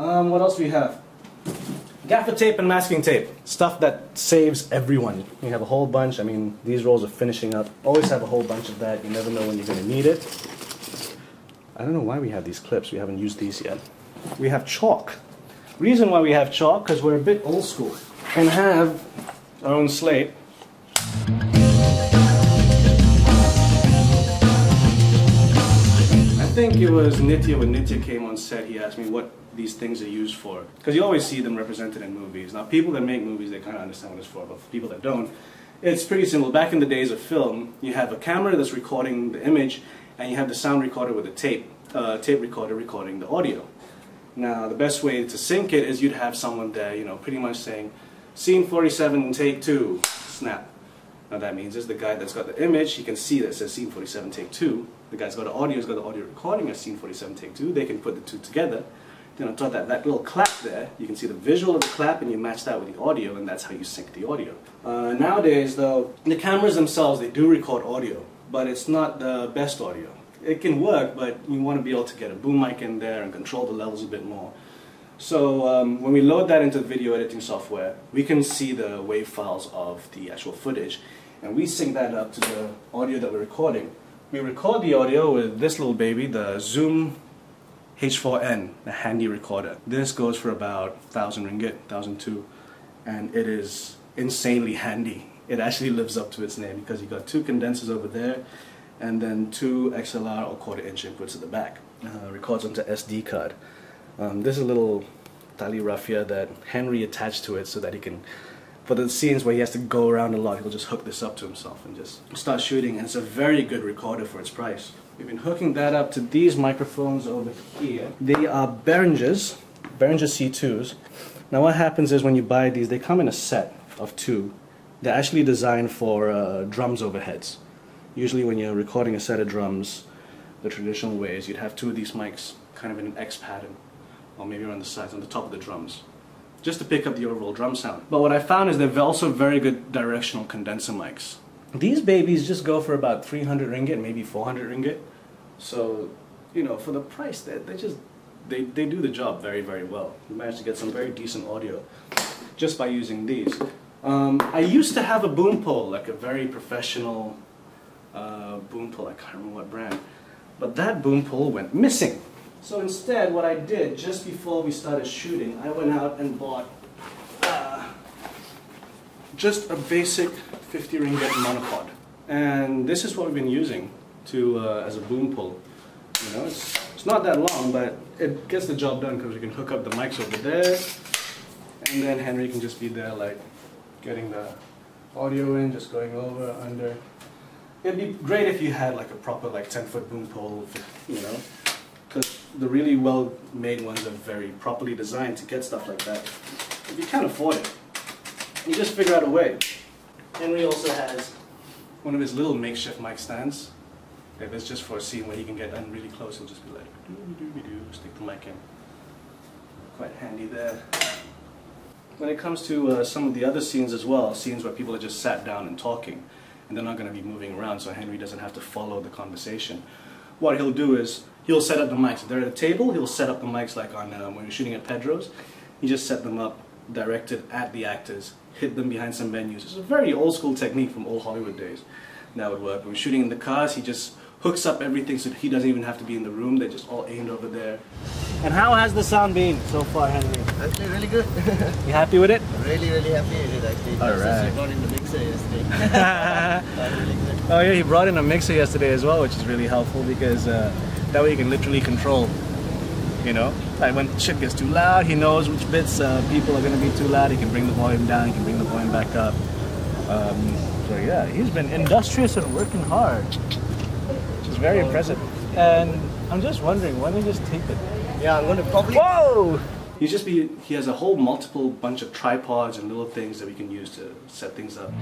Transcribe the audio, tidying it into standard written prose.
What else do we have? Gaffer tape and masking tape. Stuff that saves everyone. You have a whole bunch. I mean, these rolls are finishing up. Always have a whole bunch of that. You never know when you're going to need it. I don't know why we have these clips. We haven't used these yet. We have chalk. Reason why we have chalk, because we're a bit old school and have our own slate. I think it was Nitya. When Nitya came on set, he asked me what these things are used for, because you always see them represented in movies. Now, people that make movies, they kind of understand what it's for, but for people that don't, it's pretty simple. Back in the days of film, you have a camera that's recording the image, and you have the sound recorder with a tape recorder recording the audio. Now, the best way to sync it is you'd have someone there, you know, pretty much saying, scene 47, take 2, snap. Now that means is the guy that's got the image, he can see that it says scene 47, take 2. The guy's got the audio, has got the audio recording of scene 47, take 2. They can put the two together. Then on top of that little clap there, you can see the visual of the clap and you match that with the audio, and that's how you sync the audio. Nowadays though, the cameras themselves, they do record audio, but it's not the best audio. It can work, but you want to be able to get a boom mic in there and control the levels a bit more. So when we load that into the video editing software, we can see the wave files of the actual footage, and we sync that up to the audio that we're recording. We record the audio with this little baby, the Zoom H4n, a handy recorder. This goes for about 1,000 ringgit, 1,002, and it is insanely handy. It actually lives up to its name because you've got 2 condensers over there and then 2 XLR or 1/4 inch inputs at the back. Records onto SD card. This is a little tali raffia that Henry attached to it so that he can, for the scenes where he has to go around a lot, he'll just hook this up to himself and just start shooting, and it's a very good recorder for its price. We've been hooking that up to these microphones over here. They are Behringer's C2s. Now what happens is when you buy these, they come in a set of 2. They're actually designed for drums overheads. Usually when you're recording a set of drums, the traditional way is you'd have 2 of these mics kind of in an X pattern, or maybe on the sides, on the top of the drums, just to pick up the overall drum sound. But what I found is they're also very good directional condenser mics. These babies just go for about 300 ringgit, maybe 400 ringgit. So, you know, for the price, they do the job very, very well. You manage to get some very decent audio just by using these. I used to have a boom pole, like a very professional boom pole. I can't remember what brand. But that boom pole went missing. So instead, what I did, just before we started shooting, I went out and bought just a basic 50 ringgit monopod. And this is what we've been using to as a boom pole. You know, it's not that long, but it gets the job done because we can hook up the mics over there, and then Henry can just be there, like, getting the audio in, just going over, under. It'd be great if you had like a proper, like, 10-foot boom pole, you know, because the really well-made ones are very properly designed to get stuff like that. If you can't afford it, you just figure out a way. Henry also has one of his little makeshift mic stands. If it's just for a scene where he can get in really close, he'll just be like, doo-doo-doo-doo, stick the mic in. Quite handy there. When it comes to some of the other scenes as well, scenes where people are just sat down and talking, and they're not going to be moving around, so Henry doesn't have to follow the conversation. What he'll do is, he'll set up the mics. If they're at a table, he'll set up the mics like on when you're shooting at Pedro's. He just set them up, directed at the actors, hid them behind some menus. It's a very old school technique from old Hollywood days. That would work. When we're shooting in the cars, he just hooks up everything so he doesn't even have to be in the room. They're just all aimed over there. And how has the sound been so far, Henry? Actually, really good. You happy with it? Really happy with it, actually. Alright. He brought in the mixer yesterday. Really good. Oh yeah, he brought in a mixer yesterday as well, which is really helpful because that way you can literally control, you know, like when shit gets too loud, he knows which bits people are going to be too loud. He can bring the volume down, he can bring the volume back up. So yeah, he's been industrious and working hard, which is very impressive. And I'm just wondering, why don't you just take it? Yeah, I'm going to probably... Whoa! He has a whole multiple bunch of tripods and little things that we can use to set things up.